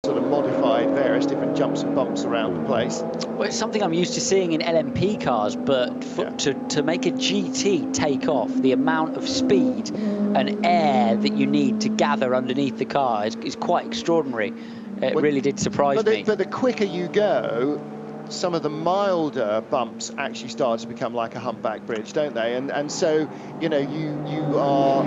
sort of modified various different jumps and bumps around the place. Well, it's something I'm used to seeing in LMP cars, but to make a GT take off, the amount of speed and air that you need to gather underneath the car is quite extraordinary. It really did surprise me. But the quicker you go, some of the milder bumps actually start to become like a humpback bridge, don't they? And so, you know, you are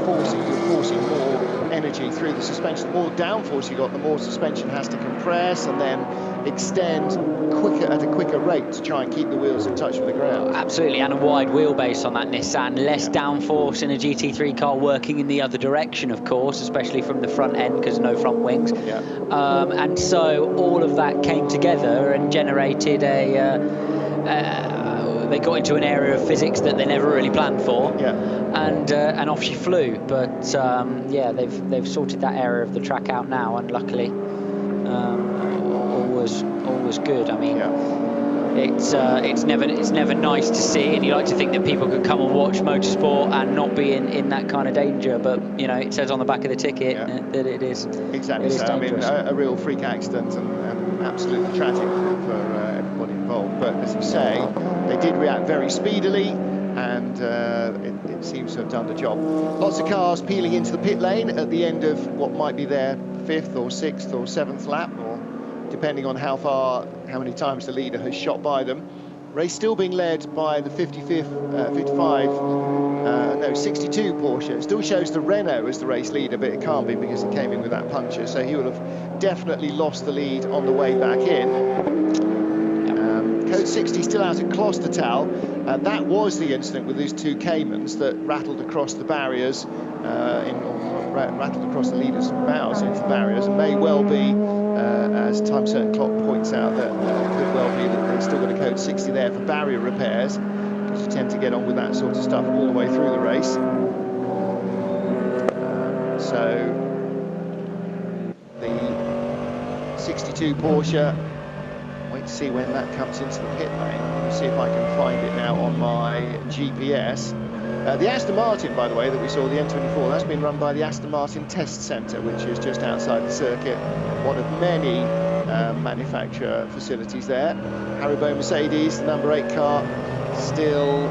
forcing more energy through the suspension. The more downforce you got, the more suspension has to compress and then extend at a quicker rate to try and keep the wheels in touch with the ground. Absolutely, and a wide wheelbase on that Nissan. Less downforce in a GT3 car, working in the other direction, of course, especially from the front end because no front wings. And so all of that came together and generated they got into an area of physics that they never really planned for, and off she flew. But yeah, they've sorted that area of the track out now, and luckily all was good. I mean, it's never nice to see, and you like to think that people could come and watch motorsport and not be in that kind of danger, but you know, it says on the back of the ticket that it is. Exactly. It is dangerous. I mean, a real freak accident and absolutely tragic for everybody involved. But as you say, they did react very speedily, and it seems to have done the job. Lots of cars peeling into the pit lane at the end of what might be their 5th or 6th or 7th lap, or depending on how many times the leader has shot by them. Race still being led by the 62 Porsche. It still shows the Renault as the race leader, but it can't be because he came in with that puncture, so he will have definitely lost the lead on the way back in. Code 60 still out at Klostertal. That was the incident with these two Caymans that rattled across the barriers, rattled across the leader's bows into the barriers, and may well be, as Time Certain Clock points out, that could well be that they've still got a Code 60 there for barrier repairs, because you tend to get on with that sort of stuff all the way through the race. So the 62 Porsche, wait to see when that comes into the pit lane. I'm going to see if I can find it now on my GPS. The Aston Martin, by the way, that we saw, the N24, that's been run by the Aston Martin Test Centre, which is just outside the circuit, one of many manufacturer facilities there. Haribo Mercedes, the number 8 car, still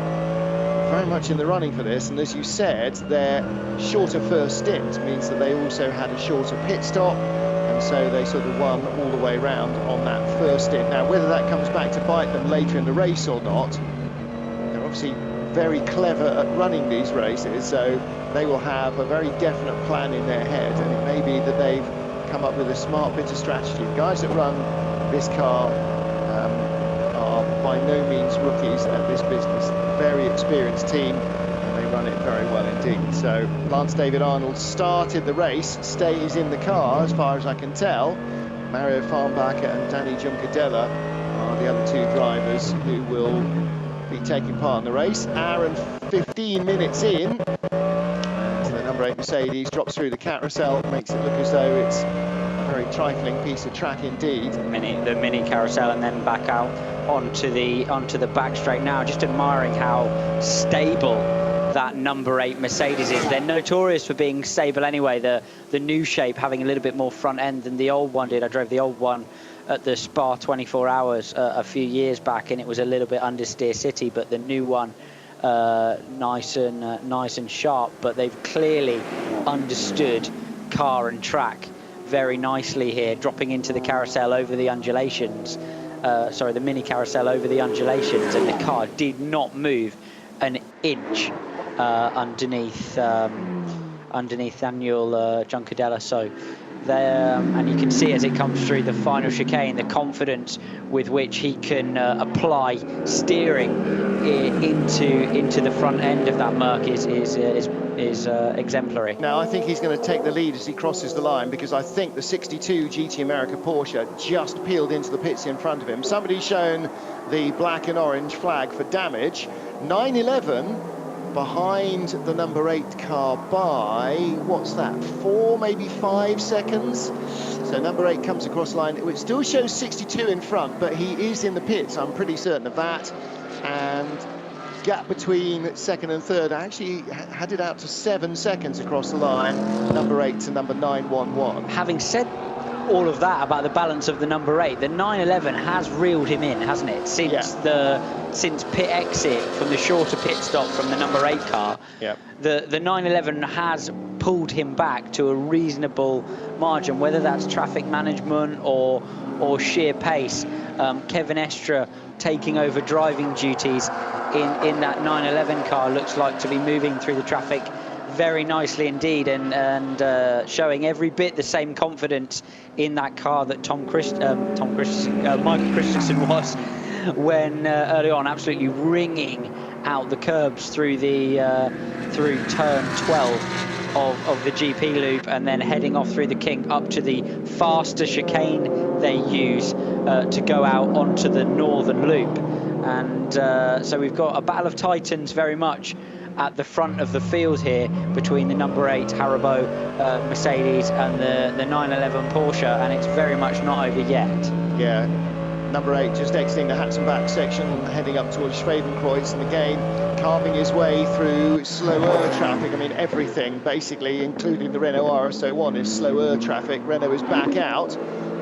very much in the running for this, and as you said, their shorter first stint means that they also had a shorter pit stop, and so they sort of won all the way round on that first stint. Now, whether that comes back to bite them later in the race or not, they're obviously very clever at running these races, so they will have a very definite plan in their head, and it may be that they've come up with a smart bit of strategy. The guys that run this car are by no means rookies at this business. Very experienced team, and they run it very well indeed. So Lance David Arnold started the race, stays in the car as far as I can tell. Mario Farnbacher and Danny Juncadella are the other two drivers who will be taking part in the race. Hour and 15 minutes in, and the number 8 Mercedes drops through the carousel, makes it look as though it's a very trifling piece of track indeed. The mini carousel, and then back out onto the back straight. Now, just admiring how stable that number 8 Mercedes is. They're notorious for being stable anyway. The new shape having a little bit more front end than the old one did. I drove the old one at the Spa 24 Hours a few years back, and it was a little bit understeer city, but the new one nice and sharp. But they've clearly understood car and track very nicely here, dropping into the carousel over the undulations. Sorry, the mini carousel over the undulations, and the car did not move an inch underneath Daniel Juncadella. So there, and you can see as it comes through the final chicane, the confidence with which he can apply steering into the front end of that Merc is exemplary. Now I think he's going to take the lead as he crosses the line, because I think the 62 GT America Porsche just peeled into the pits in front of him. Somebody's shown the black and orange flag for damage. 911 behind the number 8 car by, what's that, 4, maybe 5 seconds. So number 8 comes across the line. It still shows 62 in front, but he is in the pits, I'm pretty certain of that. And gap between second and third, I actually had it out to 7 seconds across the line, number 8 to number 911. Having said all of that about the balance of the number 8. The 911 has reeled him in, hasn't it? Since pit exit from the shorter pit stop from the number 8 car. Yeah. The 911 has pulled him back to a reasonable margin, whether that's traffic management or sheer pace. Kevin Estra taking over driving duties in that 911 car looks like to be moving through the traffic very nicely indeed, and showing every bit the same confidence in that car that Michael Christensen was when early on, absolutely ringing out the curbs through turn 12 of the GP loop, and then heading off through the kink up to the faster chicane they use to go out onto the northern loop. And so we've got a battle of titans very much at the front of the field here between the number 8 Haribo Mercedes and the 911 Porsche, and it's very much not over yet. Yeah, number 8 just exiting the Hatzenbach section, heading up towards Schwedenkreuz, and again carving his way through slower traffic. I mean, everything basically, including the Renault RS01, is slower traffic. Renault is back out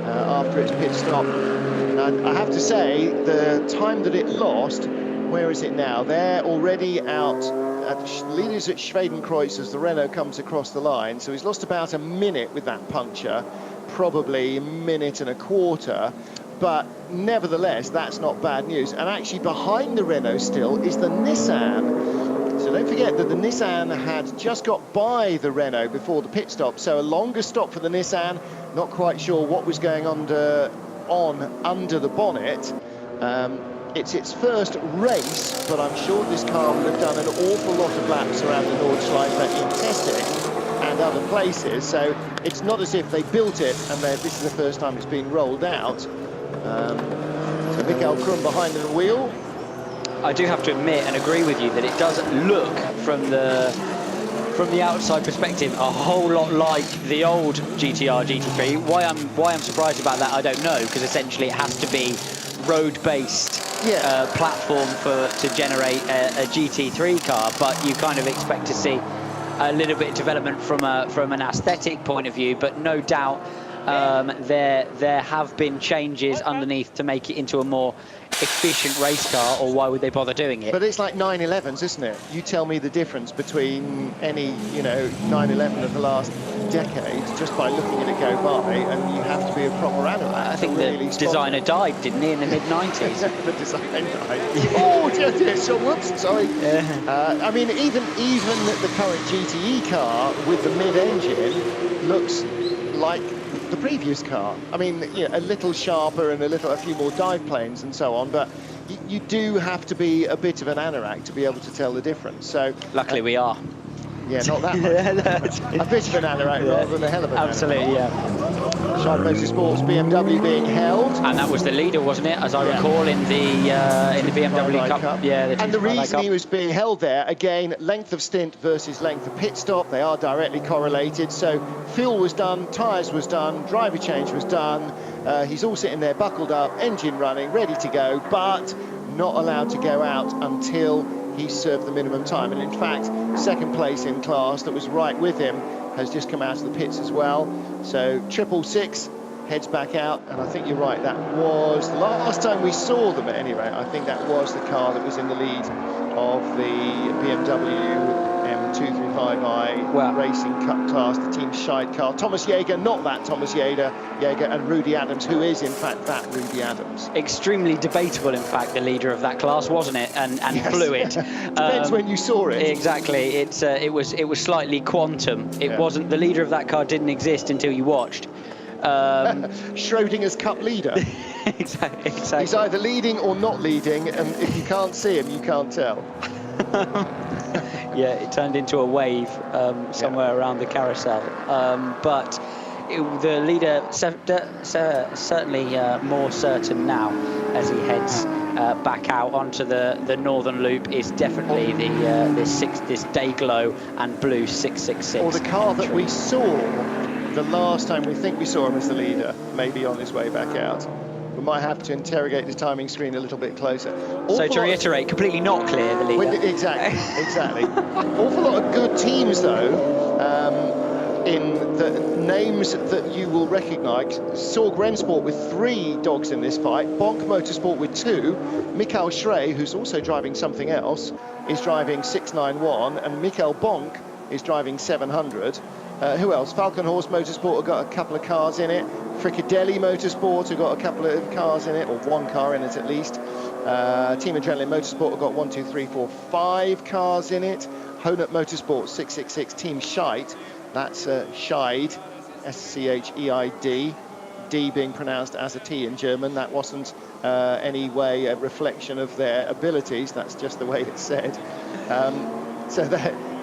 after its pit stop. And I have to say, the time that it lost, where is it now? They're already out at leaders at Schwedenkreuz as the Renault comes across the line. So he's lost about a minute with that puncture, probably a minute and a quarter. But nevertheless, that's not bad news. And actually behind the Renault still is the Nissan. So don't forget that the Nissan had just got by the Renault before the pit stop. So a longer stop for the Nissan. Not quite sure what was going on under the bonnet. It's its first race, but I'm sure this car will have done an awful lot of laps around the Nordschleife in testing and other places. So it's not as if they built it and this is the first time it's been rolled out. So Mikael Krum behind the wheel. I do have to admit and agree with you that it does look from the outside perspective a whole lot like the old GTR GT3. Why I'm surprised about that, I don't know, because essentially it has to be road-based platform to generate a GT3 car, but you kind of expect to see a little bit of development from an aesthetic point of view. But no doubt there have been changes underneath to make it into a more efficient race car, or why would they bother doing it? But it's like 911s, isn't it? You tell me the difference between any 911 of the last decade just by looking at it go by, and you have to be a proper analyst. I think the designer died, didn't he, in the mid-90s? The designer died. Oh, yes, so whoops, sorry. Yeah. I mean, even the current GTE car with the mid-engine looks like the previous car. I mean, a little sharper and a few more dive planes and so on, but you do have to be a bit of an anorak to be able to tell the difference. So luckily we are. Yeah, not that much. A bit of an anorak rather than a hell of an absolutely, anorak. Yeah. Shine Motorsports BMW being held, and that was the leader, wasn't it? As I recall, in the BMW Cup. Yeah, and the reason he was being held there, again, length of stint versus length of pit stop, they are directly correlated. So fuel was done, tyres was done, driver change was done. He's all sitting there buckled up, engine running, ready to go, but not allowed to go out until he served the minimum time. And in fact, second place in class that was right with him has just come out of the pits as well. So 666 heads back out, and I think you're right, that was the last time we saw them at any rate. I think that was the car that was in the lead of the BMW M235i Racing Cup class, the Team Scheid car. Thomas Jaeger, not that Thomas Jaeger, and Rudy Adams, who is in fact that Rudy Adams. Extremely debatable, in fact, the leader of that class, wasn't it? And yes. Fluid. Depends when you saw it. Exactly. It was slightly quantum. It wasn't, the leader of that car didn't exist until you watched. Schrodinger's Cup leader. Exactly. He's either leading or not leading, and if you can't see him, you can't tell. Yeah, it turned into a wave somewhere around the carousel. But the leader certainly more certain now as he heads back out onto the northern loop is definitely this day glow and blue 666. Or the car that we saw the last time we think we saw him as the leader, maybe on his way back out. We might have to interrogate the timing screen a little bit closer. So to reiterate, completely not clear, the leader. Exactly. Awful lot of good teams, though, in the names that you will recognise. Sorg Rennsport with 3 dogs in this fight, Bonk Motorsport with 2, Mikael Schrey, who's also driving something else, is driving 691, and Mikael Bonk is driving 700. Who else? Falcon Horse Motorsport have got a couple of cars in it. Frickadelli Motorsport have got a couple of cars in it, or 1 car in it at least. Team Adrenaline Motorsport have got 1, 2, 3, 4, 5 cars in it. Honut Motorsport 666 Team Scheid, that's Scheid, S-C-H-E-I-D, D being pronounced as a T in German. That wasn't any way a reflection of their abilities, that's just the way it's said. So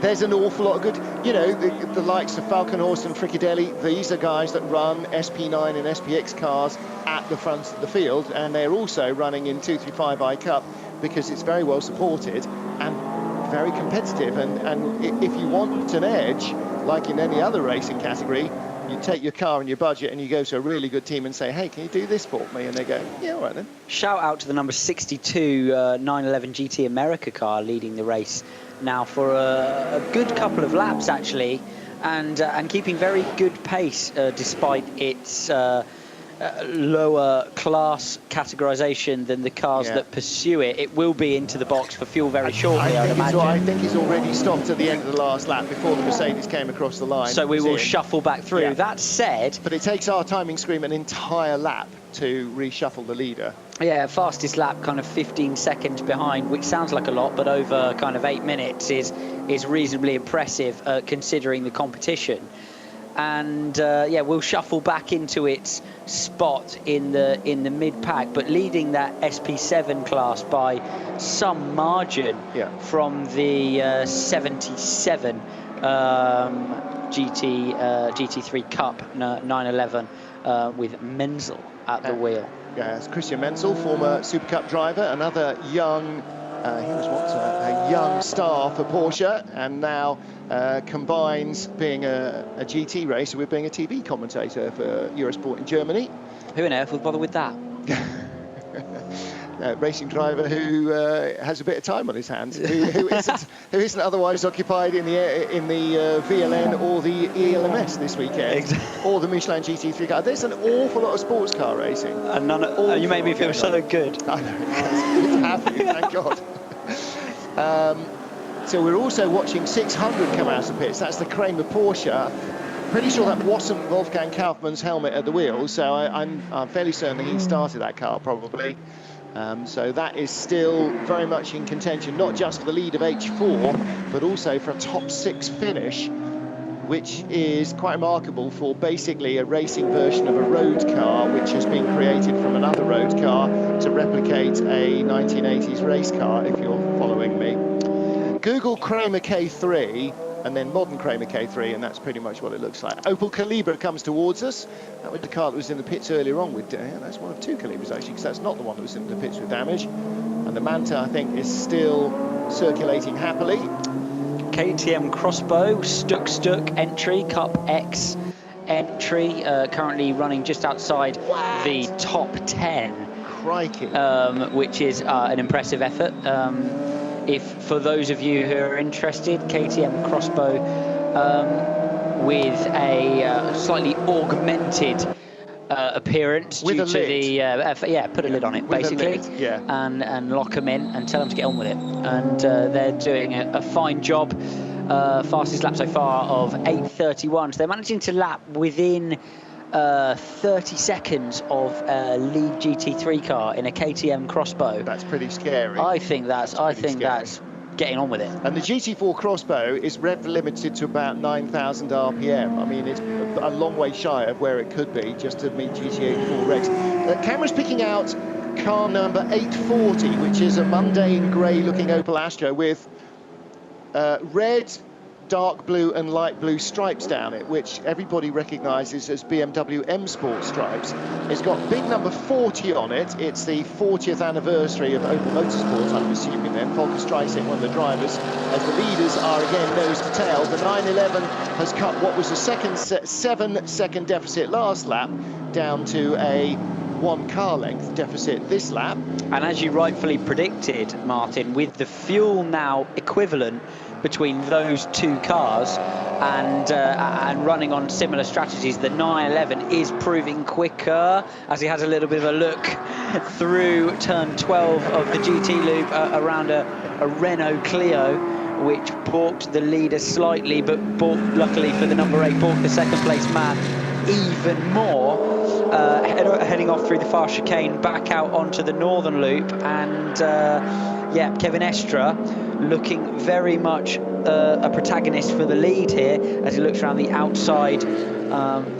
there's an awful lot of good, you know, the likes of Falcon Horse and Frickadelli. These are guys that run SP9 and SPX cars at the front of the field, and they're also running in 235i Cup because it's very well supported and very competitive. And if you want an edge, like in any other racing category, you take your car and your budget and you go to a really good team and say, hey, can you do this for me? And they go, yeah, all right then. Shout out to the number 62 911 GT America car leading the race now for a good couple of laps actually, and keeping very good pace despite its lower class categorisation than the cars that pursue it. It will be into the box for fuel very shortly, I'd imagine. I think he's already stopped at the end of the last lap before the Mercedes came across the line. So we will shuffle back through. Yeah. That said... But it takes our timing scream an entire lap to reshuffle the leader. Yeah, fastest lap kind of 15 seconds behind, which sounds like a lot, but over kind of 8 minutes is reasonably impressive considering the competition. And yeah, we'll shuffle back into its spot in the mid-pack, but leading that SP7 class by some margin from the 77 GT3 Cup 911 with Menzel at the wheel. Yes, Christian Menzel, former Super Cup driver, another young, he was once a young star for Porsche, and now combines being a GT racer with being a TV commentator for Eurosport in Germany. Who on earth would bother with that? Racing driver who has a bit of time on his hands, who isn't otherwise occupied in the VLN or the ELMS this weekend, or the Michelin GT3 car. There's an awful lot of sports car racing. And you made me feel so good. I know, it's good to have you, thank God. So we're also watching 600 come out of pits. That's the Kramer Porsche. Pretty sure that wasn't Wolfgang Kaufmann's helmet at the wheel, so I'm fairly certain that he started that car probably. So that is still very much in contention, not just for the lead of H4, but also for a top 6 finish, which is quite remarkable for basically a racing version of a road car, which has been created from another road car to replicate a 1980s race car, if you're following me. Google Kramer K3 and then modern Kramer K3, and that's pretty much what it looks like. Opel Calibra comes towards us. That was the car that was in the pits earlier on with, that's one of 2 Calibras actually, because that's not the one that was in the pits with damage. And the Manta, I think, is still circulating happily. KTM Crossbow, Stuk entry, Cup X entry, currently running just outside the top 10. Crikey. Which is an impressive effort. If for those of you who are interested, KTM Crossbow with a slightly augmented appearance with due to the put a lid on it with basically, and lock them in and tell them to get on with it. And they're doing a fine job. Fastest lap so far of 8:31. So they're managing to lap within 30 seconds of a lead GT3 car in a KTM Crossbow. That's pretty scary. I think that's getting on with it. And the GT4 Crossbow is rev limited to about 9,000 RPM. I mean, it's a long way shy of where it could be just to meet GT84 regs. Camera's picking out car number 840, which is a mundane grey-looking Opel Astra with red, dark blue and light blue stripes down it, which everybody recognises as BMW M Sport stripes. It's got big number 40 on it. It's the 40th anniversary of Opel Motorsport, I'm assuming then. Volker Streising, one of the drivers, as the leaders are again nose to tail. The 911 has cut what was a 7-second deficit last lap down to a 1 car length deficit this lap. And as you rightfully predicted, Martin, with the fuel now equivalent between those two cars, and running on similar strategies. The 911 is proving quicker as he has a little bit of a look through turn 12 of the GT loop around a Renault Clio, which balked the leader slightly, but luckily for the number 8, balked the second place man even more. Heading off through the fast chicane back out onto the northern loop, and yeah, Kevin Estre looking very much a protagonist for the lead here as he looks around the outside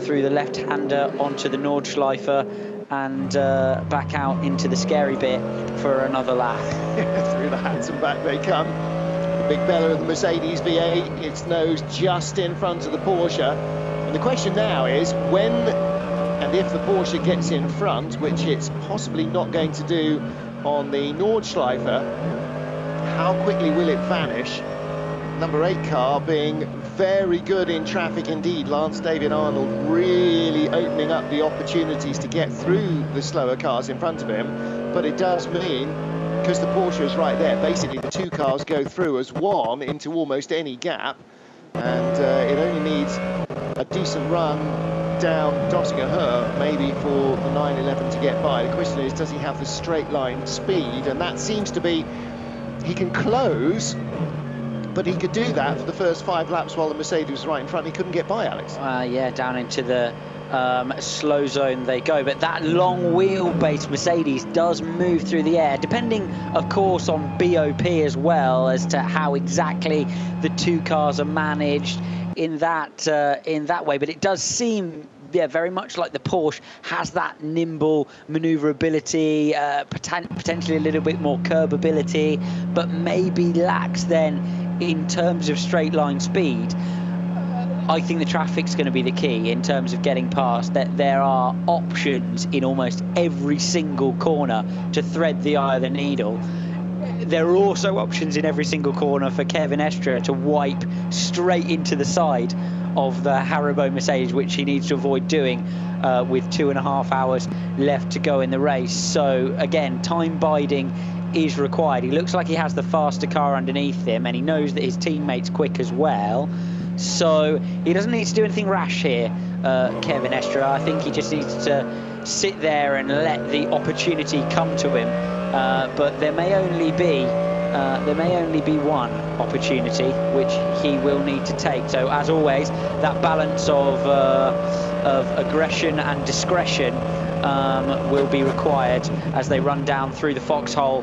through the left-hander onto the Nordschleife and back out into the scary bit for another lap. Through the hats and back they come. The big bella of the Mercedes V8, its nose just in front of the Porsche. And the question now is when and if the Porsche gets in front, which it's possibly not going to do on the Nordschleife, how quickly will it vanish? Number 8 car being very good in traffic indeed. Lance David Arnold really opening up the opportunities to get through the slower cars in front of him. But it does mean, because the Porsche is right there, basically the two cars go through as one into almost any gap. And it only needs a decent run down Dottinger maybe for the 911 to get by. The question is, does he have the straight line speed? And that seems to be, he can close, but he could do that for the first 5 laps while the Mercedes was right in front. He couldn't get by, Alex. Yeah, down into the slow zone they go. But that long wheelbase Mercedes does move through the air, depending, of course, on BOP as well as to how exactly the two cars are managed in that way. But it does seem, yeah, very much like the Porsche has that nimble maneuverability, potentially a little bit more curbability, but maybe lacks then in terms of straight line speed. I think the traffic's going to be the key in terms of getting past. That there are options in almost every single corner to thread the eye of the needle. There are also options in every single corner for Kevin Estre to wipe straight into the side of the Haribo Mercedes, which he needs to avoid doing with 2.5 hours left to go in the race. So again, time biding is required. He looks like he has the faster car underneath him, and he knows that his teammate's quick as well. So he doesn't need to do anything rash here, Kevin Estre. I think he just needs to sit there and let the opportunity come to him. But there may only be one opportunity which he will need to take. So as always, that balance of aggression and discretion will be required as they run down through the foxhole.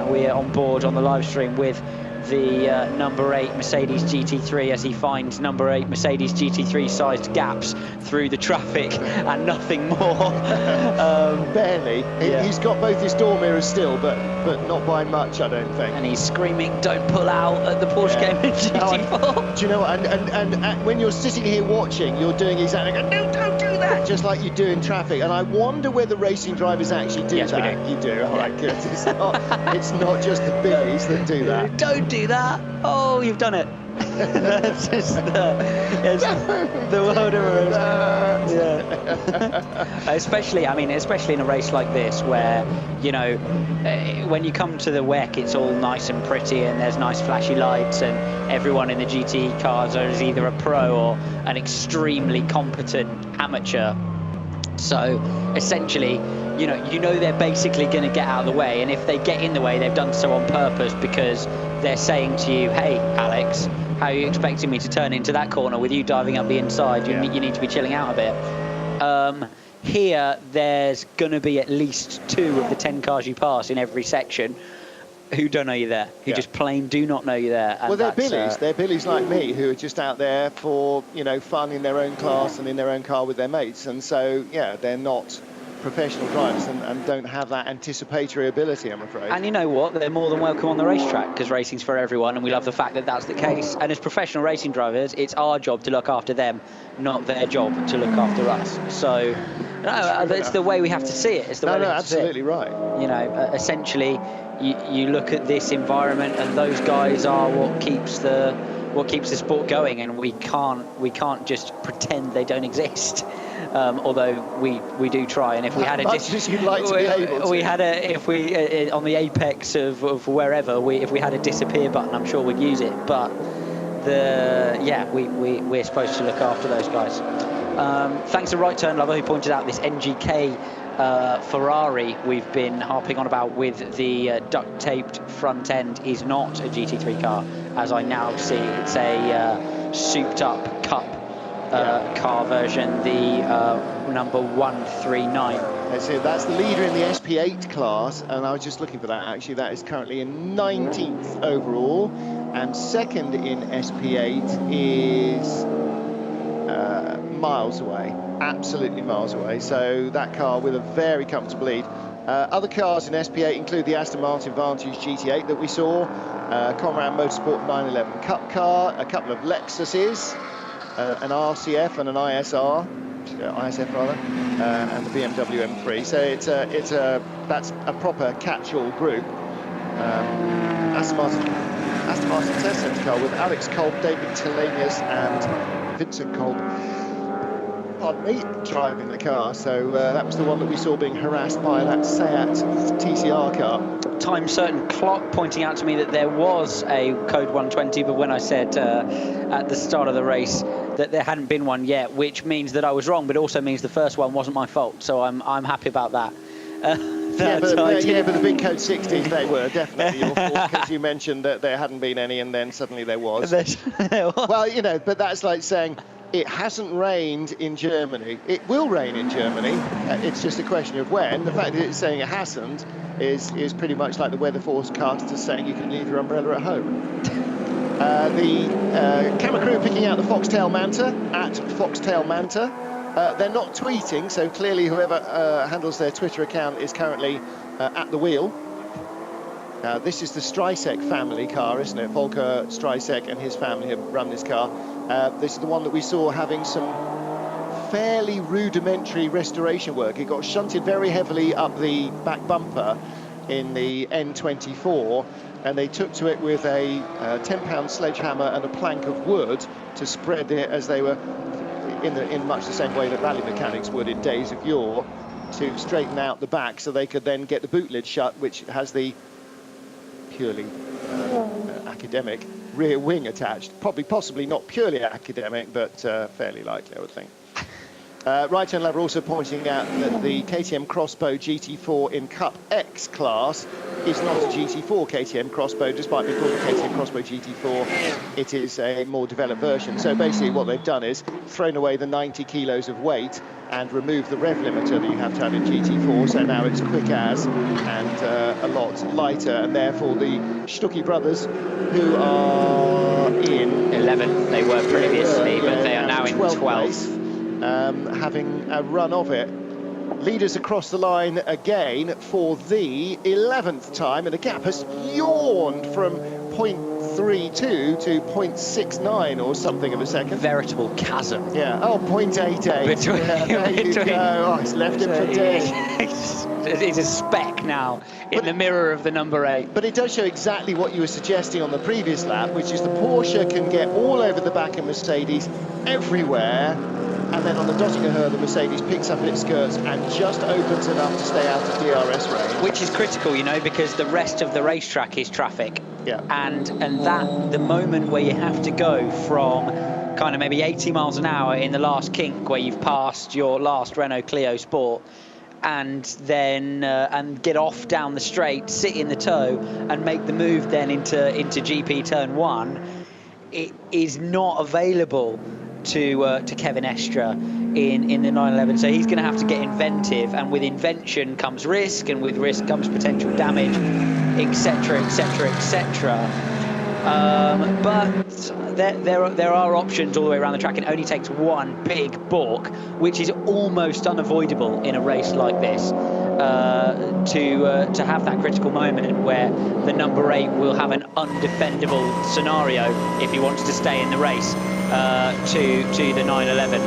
We're on board on the live stream with the number 8 Mercedes GT3 as he finds number 8 Mercedes GT3 sized gaps through the traffic and nothing more. Barely. Yeah. He's got both his door mirrors still, but not by much, I don't think. And he's screaming, "Don't pull out" at the Porsche Cayman GT4. Do you know what? And when you're sitting here watching, you're doing exactly like, no, don't do that, just like you do in traffic. And I wonder whether racing drivers actually do that. Yes, we do. You do. All right, good. It's not just the billies that do that. Don't do that. Oh, you've done it. That's just the world of road. Yeah. especially in a race like this where, you know, when you come to the WEC, it's all nice and pretty and there's nice flashy lights and everyone in the GT cars is either a pro or an extremely competent amateur. So essentially, you know they're basically going to get out of the way, and if they get in the way, they've done so on purpose because they're saying to you, "Hey, Alex, how are you expecting me to turn into that corner with you diving up the inside? You need to be chilling out a bit." Here, there's going to be at least 2 of the 10 cars you pass in every section who don't know you're there, who just plain do not know you're there. And well, they're billies. They're billies like me who are just out there for, you know, fun in their own class and in their own car with their mates. And so, yeah, they're not professional drivers and don't have that anticipatory ability, I'm afraid. And you know what? They're more than welcome on the racetrack because racing's for everyone, and we love the fact that that's the case. And as professional racing drivers, it's our job to look after them, not their job to look after us. So, no, it's the way we have to see it. It's the way we have to see it. Absolutely right. You know, essentially, you look at this environment, and those guys are what keeps the what keeps the sport going, and we can't just pretend they don't exist. Although we do try, and if we had on the apex of wherever, if we had a disappear button, I'm sure we'd use it. But we're supposed to look after those guys. Thanks to Right Turn Lover, who pointed out this NGK Ferrari we've been harping on about with the duct-taped front end is not a GT3 car, as I now see. It's a souped-up Cup car version, the number 139. That's the leader in the SP8 class, and I was just looking for that. Actually, that is currently in 19th overall, and second in SP8 is miles away, absolutely miles away. So that car with a very comfortable lead. Other cars in SP8 include the Aston Martin Vantage GT8 that we saw, Conrad Motorsport 911 Cup car, a couple of Lexuses, an RCF and an ISF rather, and the BMW M3. So that's a proper catch-all group. Aston Martin Test Centre car with Alex Kolb, David Tillenius and Vincent Kolb, pardon me, driving the car. So that was the one that we saw being harassed by that Seat TCR car. Time certain clock pointing out to me that there was a code 120, but when I said at the start of the race that there hadn't been one yet, which means that I was wrong, but also means the first one wasn't my fault. So I'm happy about that. But the big code 60s, they were definitely your fault, because you mentioned that there hadn't been any, and then suddenly there was. Well, you know, but that's like saying it hasn't rained in Germany. It will rain in Germany. It's just a question of when. The fact that it's saying it hasn't is pretty much like the weather forecast is saying you can leave your umbrella at home. The camera crew picking out the Foxtail Manta at Foxtail Manta. They're not tweeting, so clearly whoever handles their Twitter account is currently at the wheel. This is the Strycek family car, isn't it? Volker Strycek and his family have run this car. This is the one that we saw having some fairly rudimentary restoration work. It got shunted very heavily up the back bumper in the N24, and they took to it with a 10-pound sledgehammer and a plank of wood to spread it as they were in much the same way that rally mechanics would in days of yore, to straighten out the back so they could then get the boot lid shut, which has the purely academic rear wing attached. Possibly not purely academic, but fairly likely, I would think. Right Turn Lover also pointing out that the KTM Crossbow GT4 in Cup X class is not a GT4 KTM Crossbow, despite being called the KTM Crossbow GT4. It is a more developed version. So basically what they've done is thrown away the 90 kilos of weight and removed the rev limiter that you have to have in GT4. So now it's quick as and a lot lighter, and therefore the Stuckey brothers, who are in 11th, they were previously, but they are now in 12th. Having a run of it. Leaders across the line again for the 11th time, and the gap has yawned from 0.32 to 0.69 or something of a second. Veritable chasm. Yeah, 0.88. There you go. Oh, it's left him for dead. It's a speck now in the mirror of the number 8. But it does show exactly what you were suggesting on the previous lap, which is the Porsche can get all over the back of Mercedes everywhere, and then on the Dottinger, the Mercedes picks up its skirts and just opens enough to stay out of DRS range. Which is critical, you know, because the rest of the racetrack is traffic. Yeah. And that, the moment where you have to go from kind of maybe 80 miles an hour in the last kink, where you've passed your last Renault Clio Sport, and then and get off down the straight, sit in the toe, and make the move then into GP turn 1, it is not available to Kevin Estre in the 911. So he's going to have to get inventive, and with invention comes risk, and with risk comes potential damage, etc, etc, etc. But there are options all the way around the track. It only takes one big balk, which is almost unavoidable in a race like this, to have that critical moment where the number 8 will have an undefendable scenario if he wants to stay in the race to the 911.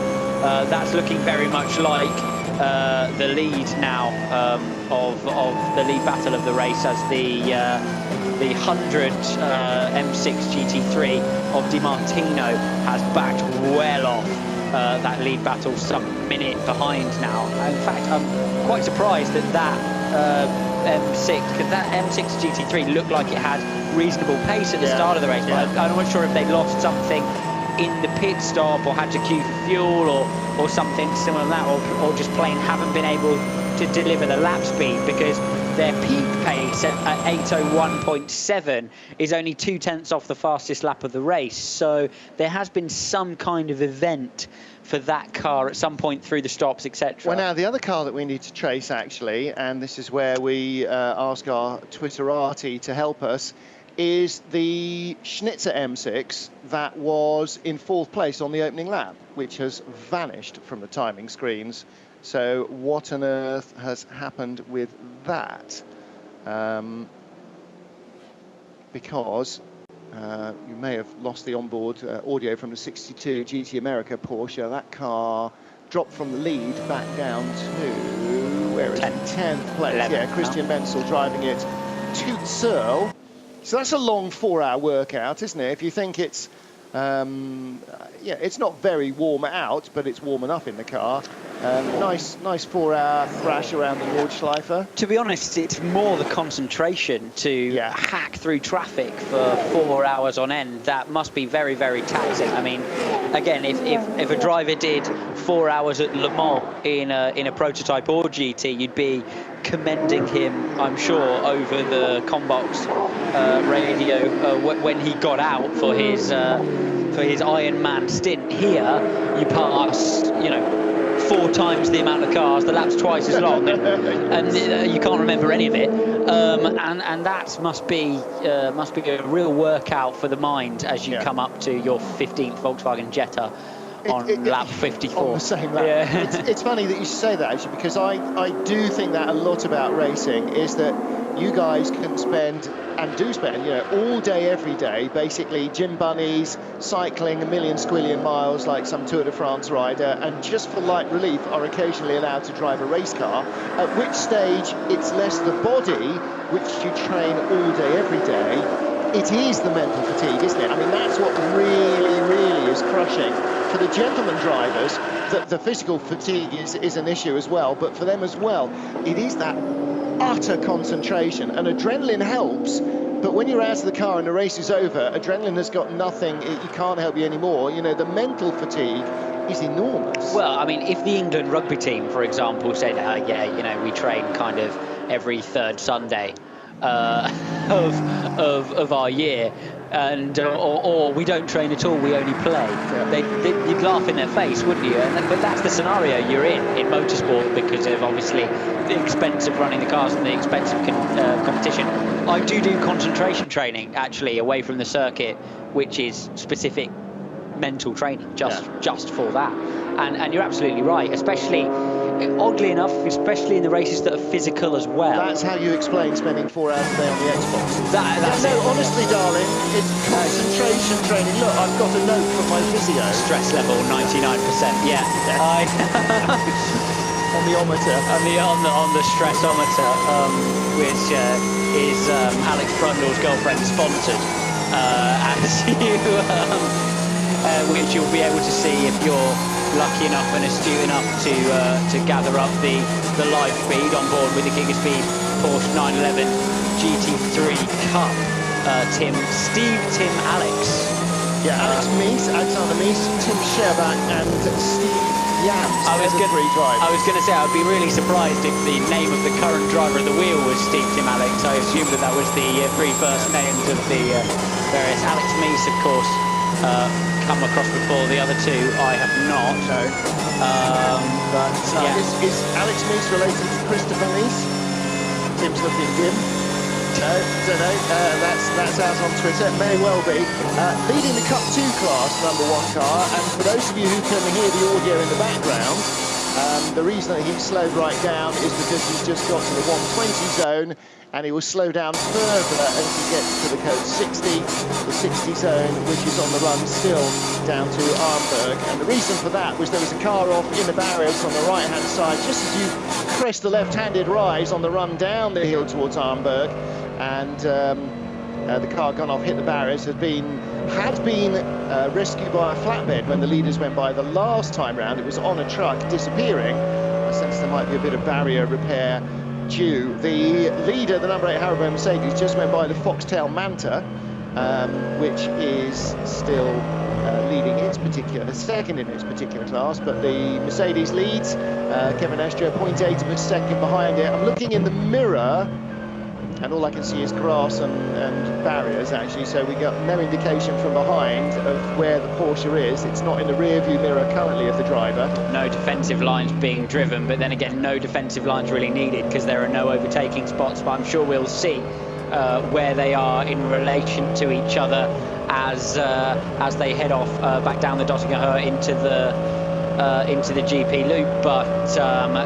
That's looking very much like the lead now of the lead battle of the race, as the The 100 M6 GT3 of Di Martino has backed well off that lead battle, some minute behind now. In fact, I'm quite surprised that M6, because that M6 GT3 looked like it had reasonable pace at the start of the race, but I'm not sure if they lost something in the pit stop or had to queue for fuel or something similar to that, or just plain haven't been able to deliver the lap speed, because their peak pace at 8:01.7 is only 0.2 off the fastest lap of the race. So there has been some kind of event for that car at some point through the stops, etc. Well, now the other car that we need to trace, actually, and this is where we ask our Twitterati to help us, is the Schnitzer M6 that was in 4th place on the opening lap, which has vanished from the timing screens. So what on earth has happened with that? Because you may have lost the onboard audio from the 62 GT America Porsche. That car dropped from the lead back down to, where is it? 10th place. 11th, yeah, Christian Menzel driving it to Searle. So that's a long 4-hour workout, isn't it? If you think it's, yeah, it's not very warm out, but it's warm enough in the car. Nice 4-hour thrash around the Nordschleife. To be honest, it's more the concentration to hack through traffic for 4 hours on end. That must be very, very taxing. I mean, again, if a driver did 4 hours at Le Mans in a prototype or GT, you'd be commending him, I'm sure, over the Combox radio when he got out for his Ironman stint. Here, you pass, you know, 4 times the amount of cars, the lap's twice as long, and you can't remember any of it. And that must be a real workout for the mind as you come up to your 15th Volkswagen Jetta on lap 54. On the same lap. Yeah. It's funny that you say that, actually, because I do think that a lot about racing is that you guys can spend, and do spend, you know, all day, every day, basically gym bunnies, cycling a million squillion miles like some Tour de France rider, and just for light relief are occasionally allowed to drive a race car, at which stage it's less the body which you train all day, every day. It is the mental fatigue, isn't it? I mean, that's what really, really is crushing. For the gentleman drivers, the physical fatigue is an issue as well, but for them as well, it is that utter concentration, and adrenaline helps, but when you're out of the car and the race is over, adrenaline has got nothing, it can't help you anymore. You know, the mental fatigue is enormous. Well, I mean, if the England rugby team, for example, said, yeah, you know, we train kind of every 3rd Sunday of our year, and or we don't train at all, we only play. You'd laugh in their face, wouldn't you? But that's the scenario you're in motorsport, because of obviously the expense of running the cars and the expense of competition. I do concentration training, actually, away from the circuit, which is specific mental training just for that. And you're absolutely right, especially, oddly enough, especially in the races that are physical as well. That's how you explain spending 4 hours a day on the Xbox. That's it. Honestly, darling, it's concentration training. Look, I've got a note from my physio. Stress level 99%. Yeah. On the ometer. On the stressometer, which is Alex Brundle's girlfriend sponsored, as you, which you'll be able to see if you're lucky enough and astute enough to gather up the live feed on board with the Gigaspeed Porsche 911 GT3 Cup. Tim, Alex. Yeah, Alex Mies, Alexander Mies, Tim Sherbach, and Steve Yams. I was going to say, I'd be really surprised if the name of the current driver at the wheel was Steve Tim Alex. I assume that was the 3 first names of the various. Alex Mies, of course, come across before. The other 2 I have not. No. Is Alex Mies related to Christopher Mies? Tim's looking dim. No, don't know. That's out on Twitter. May well be. Leading the Cup 2 class, number 1 car, and for those of you who can hear the audio in the background, the reason that he slowed right down is because he's just got to the 120 zone, and he will slow down further as he gets to the code 60, the 60 zone, which is on the run still down to Arnberg. And the reason for that was there was a car off in the barriers on the right-hand side, just as you crest the left-handed rise on the run down the hill towards Arnberg. And the car gone off, hit the barriers, had been rescued by a flatbed when the leaders went by the last time round. It was on a truck disappearing. I sense there might be a bit of barrier repair due. The leader, the number 8 Haribo Mercedes, just went by the Foxtail Manta, which is still leading second in its particular class, but the Mercedes leads. Kevin Estre 0.8 of a second behind it. I'm looking in the mirror, and all I can see is grass and barriers, actually, so we got no indication from behind of where the Porsche is. It's not in the rear view mirror currently of the driver. No defensive lines being driven, but then again, no defensive lines really needed because there are no overtaking spots, but I'm sure we'll see where they are in relation to each other as they head off back down the Dottinger into the GP loop, but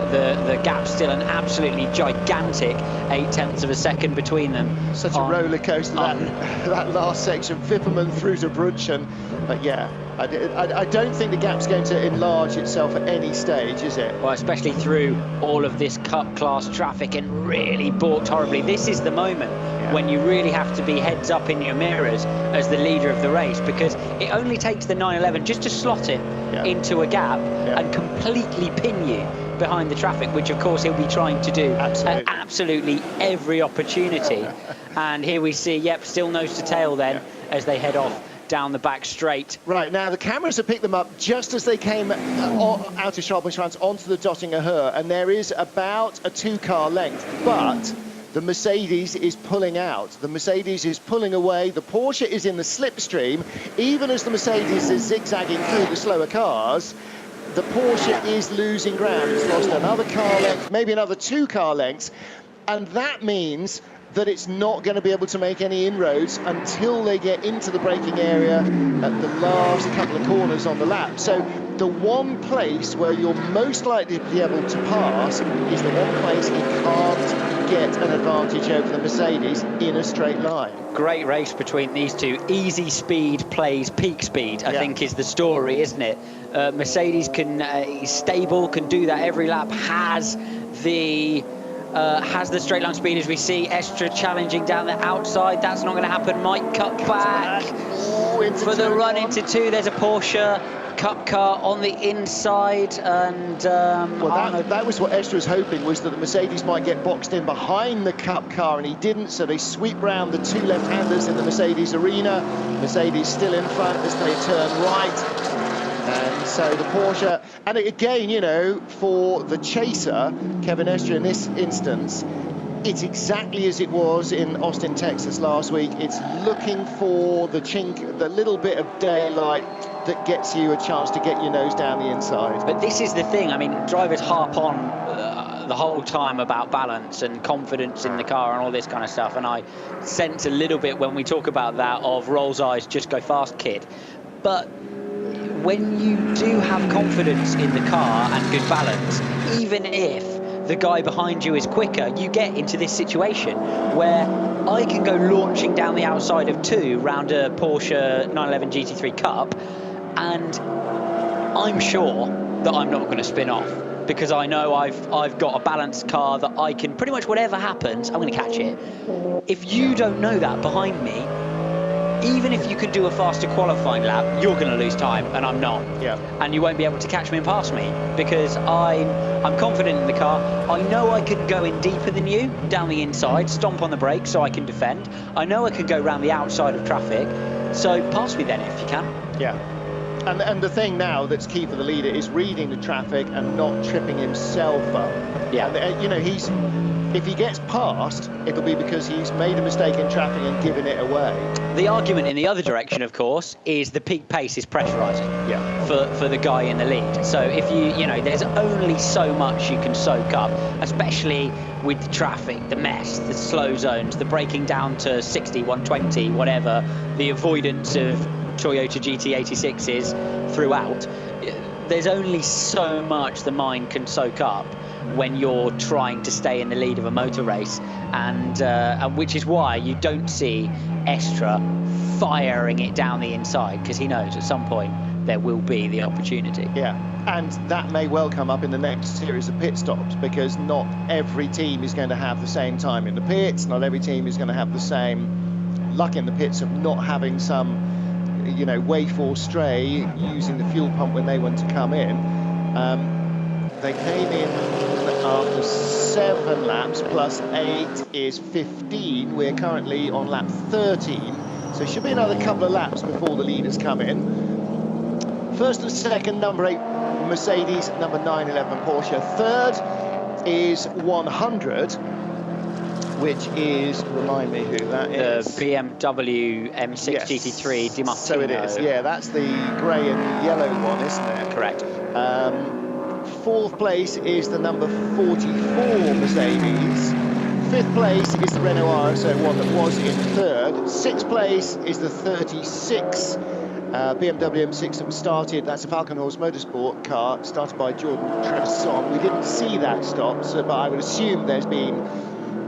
the gap's still an absolutely gigantic 0.8 of a second between them. Such a roller coaster, that last section, Wipperman through to Brunchen. But yeah, I don't think the gap's going to enlarge itself at any stage, is it? Well, especially through all of this Cup class traffic and really balked horribly. This is the moment when you really have to be heads up in your mirrors as the leader of the race, because it only takes the 911 just to slot it into a gap and completely pin you behind the traffic, which of course he'll be trying to do at absolutely every opportunity. And here we see, still nose to tail then as they head off down the back straight. Right, now the cameras have picked them up just as they came out of Schwalbenschwanz onto the Dottinger Höhe, and there is about a 2-car length, but the Mercedes is pulling out. The Mercedes is pulling away. The Porsche is in the slipstream. Even as the Mercedes is zigzagging through the slower cars, the Porsche is losing ground. It's lost another car length, maybe another 2-car lengths, and that means that it's not going to be able to make any inroads until they get into the braking area at the last couple of corners on the lap. So the one place where you're most likely to be able to pass is the one place he can't get an advantage over the Mercedes in a straight line. Great race between these two. Easy speed plays peak speed, I think is the story, isn't it? Mercedes is stable, can do that every lap, has the straight line speed, as we see. Estre challenging down the outside. That's not going to happen. Mike cut back for the run into 2. There's a Porsche Cup car on the inside, and that was what Estre was hoping, was that the Mercedes might get boxed in behind the Cup car, and he didn't, so they sweep round the 2 left-handers in the Mercedes arena. Mercedes still in front as they turn right. And so the Porsche, and again, you know, for the chaser, Kevin Estre in this instance, it's exactly as it was in Austin, Texas last week. It's looking for the chink, the little bit of daylight that gets you a chance to get your nose down the inside. But this is the thing, I mean, drivers harp on the whole time about balance and confidence in the car and all this kind of stuff, and I sense a little bit when we talk about that of Rolls eyes, just go fast, kid. But when you do have confidence in the car and good balance, even if the guy behind you is quicker, you get into this situation where I can go launching down the outside of 2 round a Porsche 911 GT3 Cup, and I'm sure that I'm not going to spin off, because I know I've got a balanced car that I can, pretty much whatever happens, I'm going to catch it. If you don't know that behind me, even if you can do a faster qualifying lap, you're going to lose time, and I'm not. And you won't be able to catch me and pass me, because I'm confident in the car. I know I can go in deeper than you, down the inside, stomp on the brakes so I can defend. I know I can go round the outside of traffic, so pass me then if you can. And the thing now that's key for the leader is reading the traffic and not tripping himself up. And, you know, if he gets past, it'll be because he's made a mistake in traffic and given it away. The argument in the other direction, of course, is the peak pace is pressurising for the guy in the lead. So if you know, there's only so much you can soak up, especially with the traffic, the mess, the slow zones, the braking down to 60, 120, whatever, the avoidance of Toyota GT86s throughout. There's only so much the mind can soak up when you're trying to stay in the lead of a motor race, and which is why you don't see Estre firing it down the inside, because he knows at some point there will be the opportunity. And that may well come up in the next series of pit stops, because not every team is going to have the same time in the pits, not every team is going to have the same luck in the pits of not having some, you know, waif or stray using the fuel pump when they went to come in. They came in after 7 laps, plus 8 is 15. We're currently on lap 13, so it should be another couple of laps before the leaders come in. First and second, number 8 Mercedes, number 911 Porsche. Third is 100, which is, remind me who that is. The BMW M6 yes. GT3 Di Martino. So it is, yeah, that's the grey and yellow one, isn't it? Correct. Fourth place is the number 44 Mercedes. Fifth place is the Renault RS01 that was in third. Sixth place is the 36 BMW M6 that started. That's a Falcon Horse Motorsport car, started by Jordan Trevisan. We didn't see that stop, so, but I would assume there's been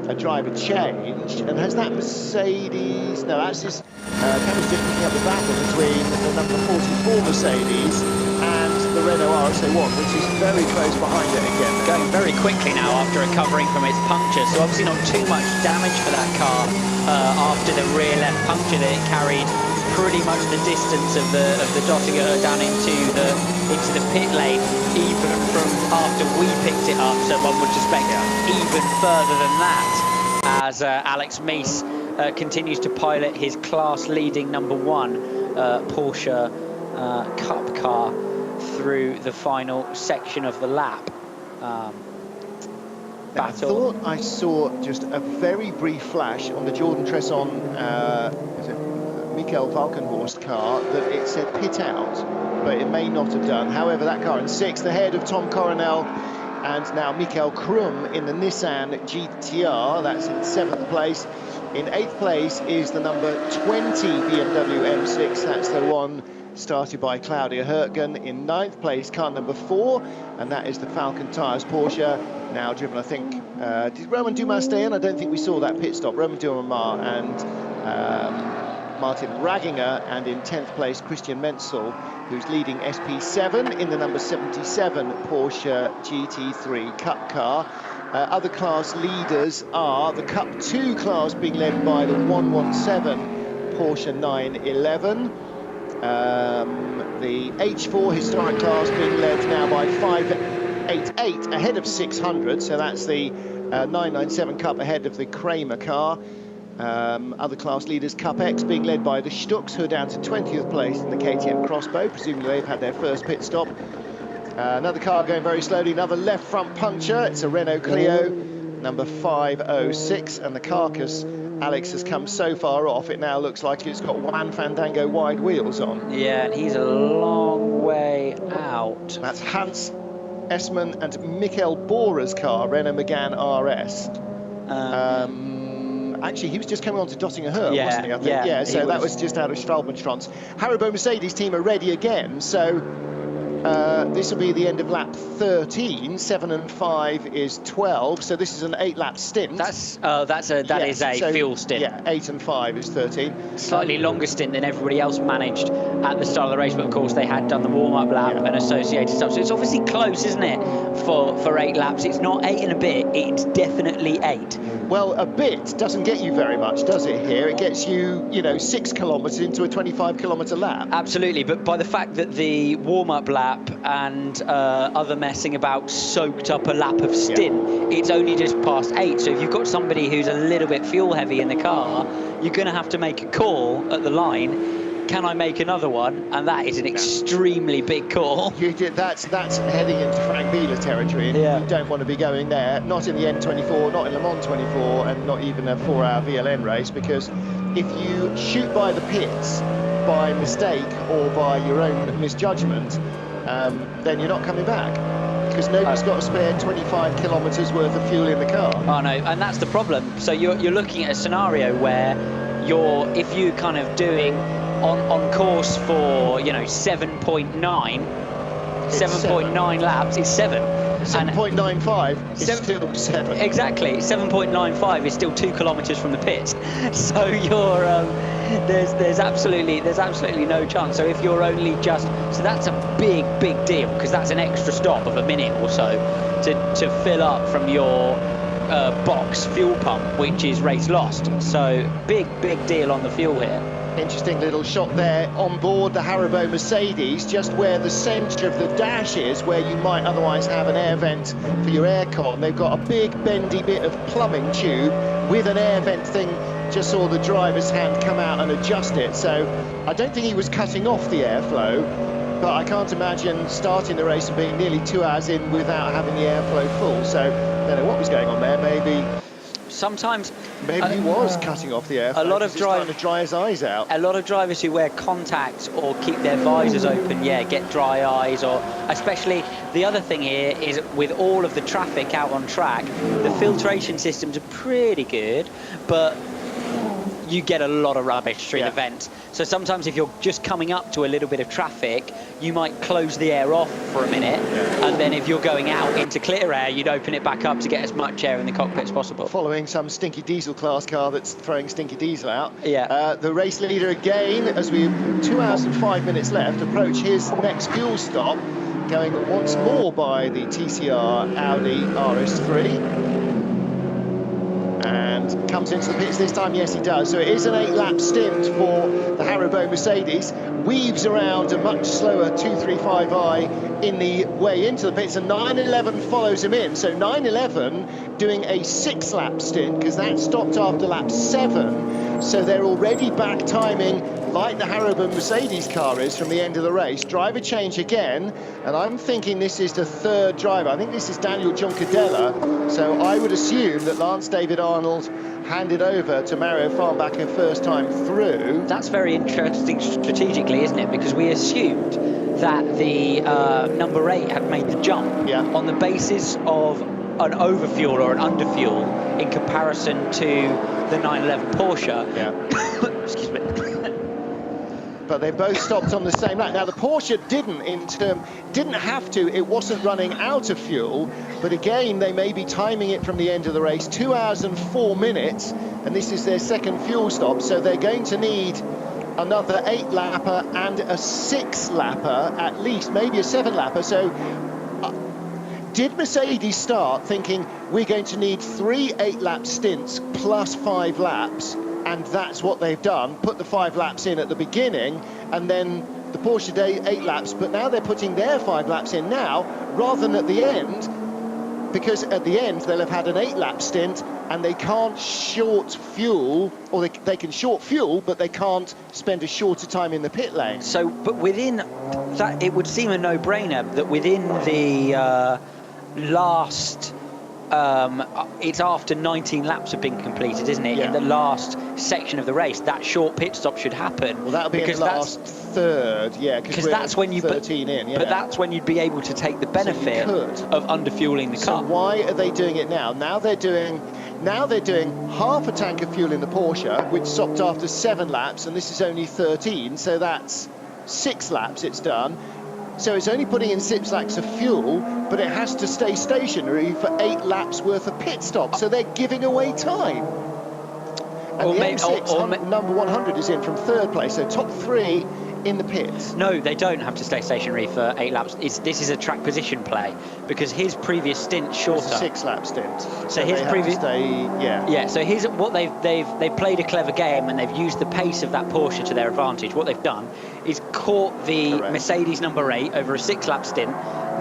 a driver change. And has that Mercedes? No, that's just Cameron's just picking up the battle between the number 44 Mercedes and the Renault RS01, which is very close behind it again. Going very quickly now after recovering from its puncture, so obviously not too much damage for that car after the rear left puncture that it carried pretty much the distance of the Dottinger down into the pit lane, even from after we picked it up, so one would suspect even further than that, as Alex Mees continues to pilot his class-leading number 1 Porsche Cup car through the final section of the lap. I thought I saw just a very brief flash on the Jordan Trevisan Michael Valkenhorst car that it said pit out, but it may not have done. However, that car in 6th, ahead of Tom Coronel and now Michael Krum in the Nissan GTR, that's in 7th place. In 8th place is the number 20 BMW M6, that's the one started by Claudia Hürtgen. In 9th place, car number 4, and that is the Falcon Tyres Porsche, now driven, I think, did Roman Dumas stay in? I don't think we saw that pit stop. Roman Dumas and Martin Ragginger, and in 10th place Christian Menzel, who's leading SP7 in the number 77 Porsche GT3 Cup car. Other class leaders are the Cup 2 class being led by the 117 Porsche 911. The H4 historic class being led now by 588 ahead of 600, so that's the 997 Cup ahead of the Kramer car. Other class leaders, Cup X being led by the Stux, who are down to 20th place in the KTM Crossbow. Presumably they've had their first pit stop. Another car going very slowly, another left front puncture. It's a Renault Clio, number 506, and the carcass, Alex, has come so far off, it now looks like it's got Juan Fandango wide wheels on. Yeah, and he's a long way out. That's Hans Essmann and Michael Bora's car, Renault Megane RS. Actually, he was just coming on to Dottinger Hurt, wasn't he? I think. Yeah, so that was just out of Schwalbenstrans. Haribo Mercedes team are ready again, so this will be the end of lap 13. 7 and 5 is 12, so this is an 8-lap stint. That is a fuel stint. Yeah, 8 and 5 is 13. Slightly longer stint than everybody else managed at the start of the race, but of course they had done the warm-up lap and associated stuff. So it's obviously close, isn't it, for 8 laps? It's not 8 and a bit, it's definitely 8. Well, a bit doesn't get you very much, does it, here? It gets you, 6 kilometres into a 25-kilometre lap. Absolutely, but by the fact that the warm-up lap and other messing about soaked up a lap of stint, it's only just past 8. So if you've got somebody who's a little bit fuel-heavy in the car, you're going to have to make a call at the line. Can I make another one? And that is an extremely big call. That's heading into Frank Wheeler territory, and you don't want to be going there. Not in the N24, not in Le Mans 24, and not even a 4-hour VLN race, because if you shoot by the pits by mistake or by your own misjudgment, then you're not coming back, because nobody's got a spare 25 kilometres worth of fuel in the car. Oh no, and that's the problem. So you're looking at a scenario where if you're kind of doing on course for 7.9 laps, it's 7. 7.95 is still 7. Exactly, 7.95 is still 2 kilometres from the pits. So you're there's absolutely no chance. So if you're only so that's a big deal, because that's an extra stop of a minute or so to fill up from your box fuel pump, which is race lost. So big deal on the fuel here. Interesting little shot there on board the Haribo Mercedes, just where the centre of the dash is, where you might otherwise have an air vent for your aircon. They've got a big bendy bit of plumbing tube with an air vent thing. Just saw the driver's hand come out and adjust it. So I don't think he was cutting off the airflow, but I can't imagine starting the race and being nearly 2 hours in without having the airflow full. So I don't know what was going on there. Maybe he was cutting off the airflow. A lot of trying to dry his eyes out. A lot of drivers who wear contacts or keep their visors open, get dry eyes. Or especially the other thing here is with all of the traffic out on track, the filtration systems are pretty good, but you get a lot of rubbish through the vent. So sometimes if you're just coming up to a little bit of traffic, you might close the air off for a minute, and then if you're going out into clear air, you'd open it back up to get as much air in the cockpit as possible. Following some stinky diesel class car that's throwing stinky diesel out. The race leader again, as we 2 hours and 5 minutes left, approach his next fuel stop, going once more by the TCR Audi RS3. And comes into the pits this time, yes he does. So it is an 8-lap stint for the Haribo Mercedes. Weaves around a much slower 235i in the way into the pits, and 911 follows him in. So 911 doing a 6-lap stint, because that stopped after lap 7. So they're already back timing like the Haribo Mercedes car is from the end of the race. Driver change again, and I'm thinking this is the third driver. I think this is Daniel Juncadella. So I would assume that Lance David Arnold handed over to Mario Farnbacher first time through. That's very interesting strategically, isn't it? Because we assumed that the number 8 had made the jump on the basis of an overfuel or an underfuel in comparison to the 911 Porsche. Excuse me. But they both stopped on the same lap. Now the Porsche didn't have to, it wasn't running out of fuel, but again they may be timing it from the end of the race. 2 hours and 4 minutes, and this is their second fuel stop, so they're going to need another 8-lapper and a 6-lapper at least, maybe a 7-lapper. So did Mercedes start thinking we're going to need 3 8-lap stints plus 5 laps? And that's what they've done, put the 5 laps in at the beginning, and then the Porsche 8 laps, but now they're putting their 5 laps in now, rather than at the end, because at the end they'll have had an 8-lap stint, and they can't short fuel, or they can short fuel, but they can't spend a shorter time in the pit lane. So, but within that, it would seem a no-brainer that within the last... it's after 19 laps have been completed, isn't it? In the last section of the race, that short pit stop should happen. Well, that'll be in the last third, because that's when you 13 in. But that's when you'd be able to take the benefit of underfueling the car. So why are they doing it now? Now they're doing half a tank of fuel in the Porsche, which stopped after 7 laps, and this is only 13, so that's 6 laps it's done. So it's only putting in 6 laps of fuel, but it has to stay stationary for 8 laps worth of pit stops. So they're giving away time. And the M6 number 100 is in from 3rd place, so top 3 in the pits. No, they don't have to stay stationary for 8 laps. This is a track position play, because his previous stint shorter. It's a 6-lap stint. So his previous So here's what they've played a clever game, and they've used the pace of that Porsche to their advantage. What they've done is caught the Mercedes number 8 over a 6-lap stint.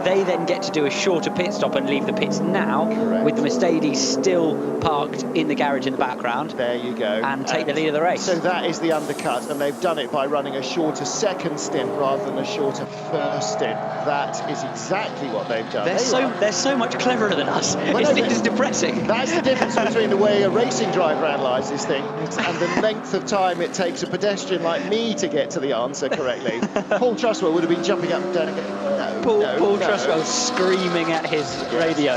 They then get to do a shorter pit stop and leave the pits now, with the Mercedes still parked in the garage in the background. There you go. And take the lead of the race. So that is the undercut, and they've done it by running a shorter second stint rather than a shorter first stint. That is exactly what they've done. They're so much cleverer than us. It's depressing. That's the difference between the way a racing driver analyses things and the length of time it takes a pedestrian like me to get to the answer correctly. Paul Truswell would have been jumping up and down. Paul Truswell screaming at his radio.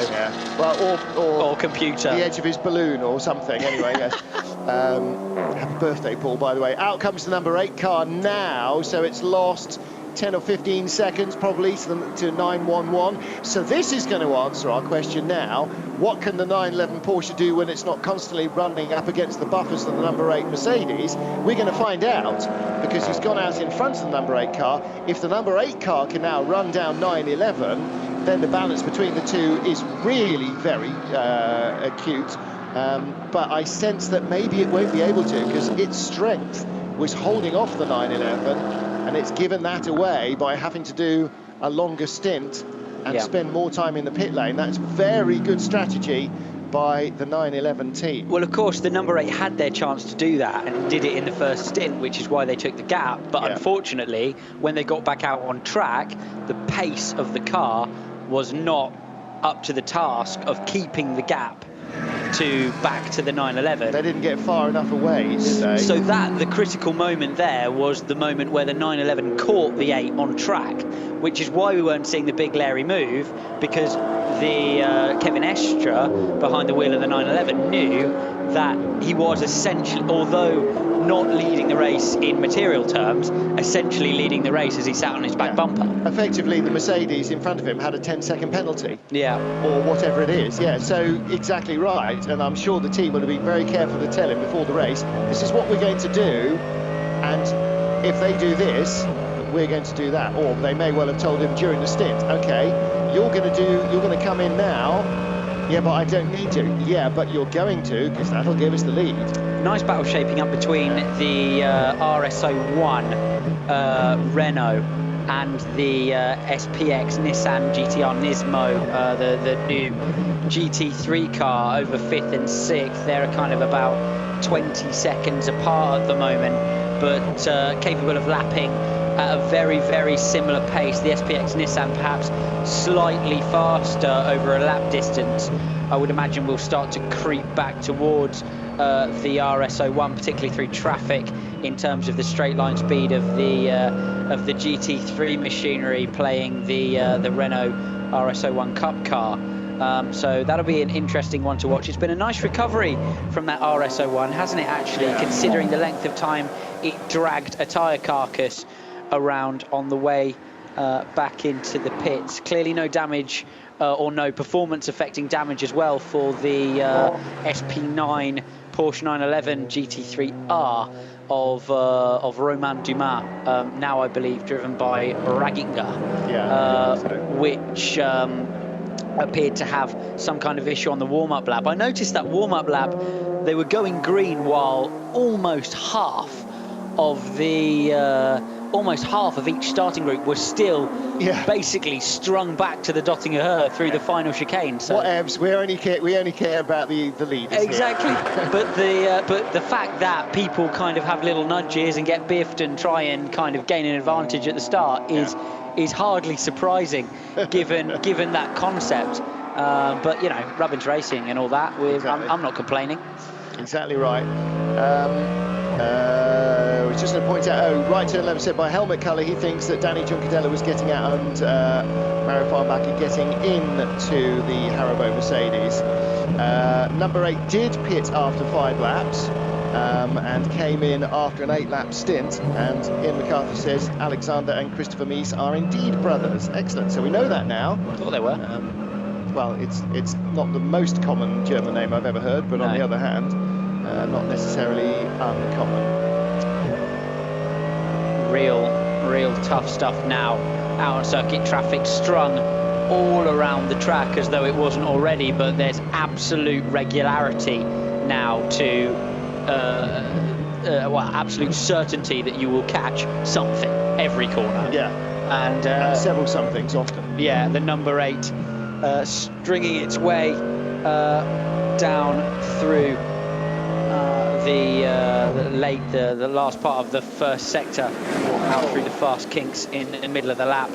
Or computer. The edge of his balloon or something. Anyway, yes. Happy birthday, Paul, by the way. Out comes the number 8 car now, so it's lost 10 or 15 seconds probably to 911. So this is going to answer our question now. What can the 911 Porsche do when it's not constantly running up against the buffers of the number 8 Mercedes? We're going to find out, because he's gone out in front of the number 8 car. If the number 8 car can now run down 911, then the balance between the two is really very acute. But I sense that maybe it won't be able to, because its strength was holding off the 911, and it's given that away by having to do a longer stint and spend more time in the pit lane. That's very good strategy by the 911 team. Well, of course, the number 8 had their chance to do that and did it in the first stint, which is why they took the gap. But unfortunately, when they got back out on track, the pace of the car was not up to the task of keeping the gap back to the 911. They didn't get far enough away, did they? So the critical moment there was the moment where the 911 caught the 8 on track, which is why we weren't seeing the big Larry move, because the Kevin Estra behind the wheel of the 911 knew that he was essentially, although not leading the race in material terms, essentially leading the race as he sat on his back bumper. Effectively, the Mercedes in front of him had a 10-second penalty. Yeah. Or whatever it is. Yeah, so exactly right. And I'm sure the team would have been very careful to tell him before the race, this is what we're going to do, and if they do this, we're going to do that. Or they may well have told him during the stint, okay, you're going to come in now. Yeah, but I don't need to. Yeah, but you're going to, because that'll give us the lead. Nice battle shaping up between the RS01 Renault and the SPX Nissan GTR Nismo, the new GT3 car, over 5th and 6th. They're kind of about 20 seconds apart at the moment, but capable of lapping at a very, very similar pace. The SPX Nissan perhaps slightly faster over a lap distance. I would imagine we'll start to creep back towards the RS01, particularly through traffic, in terms of the straight line speed of the GT3 machinery playing the Renault RS01 Cup car. So that'll be an interesting one to watch. It's been a nice recovery from that RS01, hasn't it, actually, considering the length of time it dragged a tyre carcass around on the way back into the pits. Clearly no damage or no performance affecting damage as well for the SP9 Porsche 911 GT3R of Romain Dumas, now I believe driven by Raginga, which appeared to have some kind of issue on the warm-up lap. I noticed that warm-up lap, they were going green while almost half of each starting group was still basically strung back to the Dottinger Höhe through the final chicane. So whatevs, we only care about the leaders. Exactly. but the fact that people kind of have little nudges and get biffed and try and kind of gain an advantage at the start is hardly surprising given that concept. But you know, Rubbins Racing and all that, I'm not complaining. Exactly right. I was just going to point out, right turn 11 said by helmet colour, he thinks that Danny Juncadella was getting out and Mario Farnbacher getting into the Haribo Mercedes. Number 8 did pit after 5 laps and came in after an 8-lap stint. And Ian McCarthy says Alexander and Christopher Mies are indeed brothers. Excellent. So we know that now. I thought they were. Well, it's not the most common German name I've ever heard, but on the other hand, not necessarily uncommon. Real tough stuff now. Out on circuit traffic strung all around the track as though it wasn't already, but there's absolute regularity now to absolute certainty that you will catch something every corner. Yeah, and several somethings often. Yeah, the number 8 stringing its way down through the last part of the first sector, out through the fast kinks in the middle of the lap.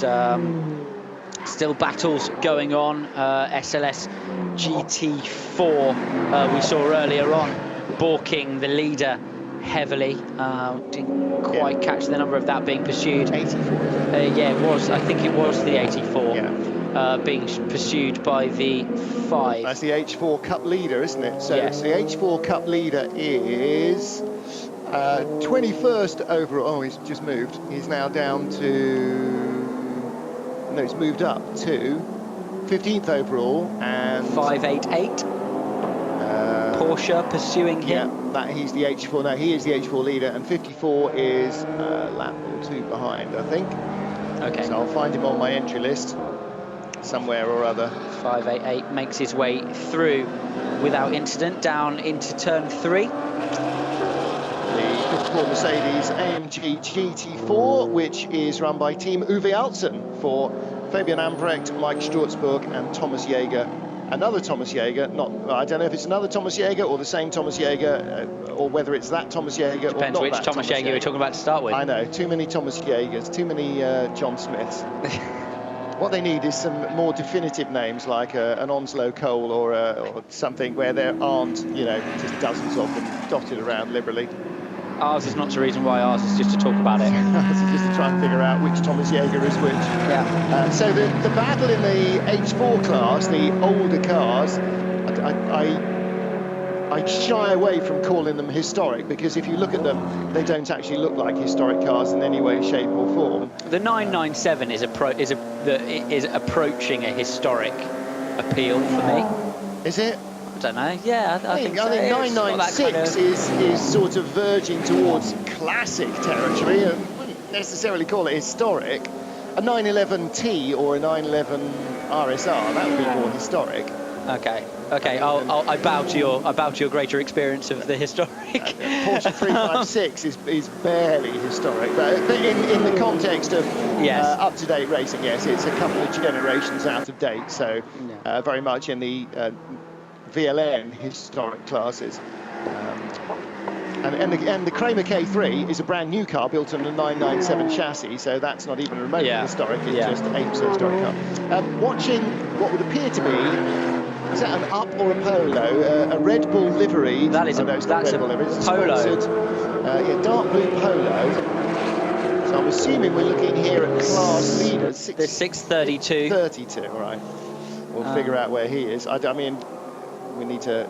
And still battles going on. SLS GT4 we saw earlier on balking the leader heavily. Didn't quite catch the number of that being pursued. 84. Yeah, it was. I think it was the 84. Being pursued by the 5. That's the H4 Cup leader, isn't it? So it's the H4 Cup leader is 21st overall. Oh, he's just moved. He's now down to... No, he's moved up to 15th overall and... 588. Porsche pursuing him. Yeah, that he's the H4. No, he is the H4 leader, and 54 is a lap or 2 behind, I think. Okay. So I'll find him on my entry list somewhere or other. 588 makes his way through without incident down into turn 3. The 54 Mercedes AMG GT4, which is run by Team Uwe Altzen for Fabian Ambrecht, Mike Sturzburg and Thomas Jaeger. Another Thomas Jaeger, I don't know if it's another Thomas Jaeger or the same Thomas Jaeger, or whether it's that Thomas Jaeger or not. Depends which Thomas Jaeger we're talking about to start with. I know, too many Thomas Jaegers, too many John Smiths. What they need is some more definitive names, like an Onslow Cole or something where there aren't, you know, just dozens of them dotted around liberally. Ours is not the reason why, ours is just to talk about it. Ours is just to try and figure out which Thomas Jaeger is which. Yeah. So the battle in the H4 class, the older cars, I shy away from calling them historic, because if you look at them, they don't actually look like historic cars in any way, shape or form. The 997 is approaching a historic appeal for me. Is it? I don't know. Yeah, I think so. 996 is sort of verging towards classic territory, and wouldn't necessarily call it historic. A 911T or a 911 RSR, that would be more historic. Okay. I bow to your greater experience of the historic. Porsche 356 is barely historic, but in the context of up-to-date racing, yes, it's a couple of generations out of date, so very much in the VLN historic classes. And the Kramer K3 is a brand new car built on a 997 chassis, so that's not even remotely historic, it's just apes a historic car. Watching what would appear to be, is that an up or a polo? A Red Bull livery. That is that's a livery. It's polo. Dark blue polo. So I'm assuming we're looking here at class leaders. The 632. 32, all right. We'll figure out where he is. I mean, we need to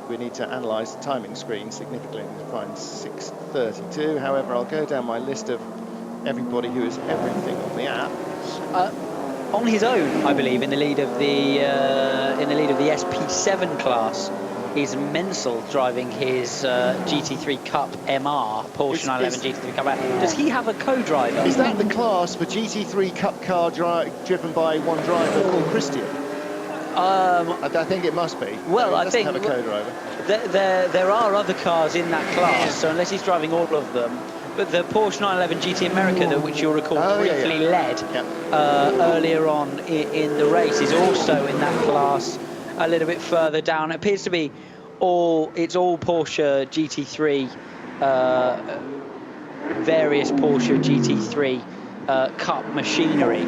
analyse the timing screen significantly to find 632. However, I'll go down my list of everybody who is everything on the app. On his own, I believe, in the lead of the SP7 class, is Menzel driving his GT3 Cup MR, Porsche 911 GT3 Cup MR. Does he have a co-driver? Is that the class for GT3 Cup car driven by one driver called Christian? I think it must be. Well, I think have a co-driver. There are other cars in that class, so unless he's driving all of them. But the Porsche 911 GT America, which you'll recall briefly led earlier on in the race, is also in that class a little bit further down. It appears to be all Porsche GT3, various Porsche GT3 Cup machinery.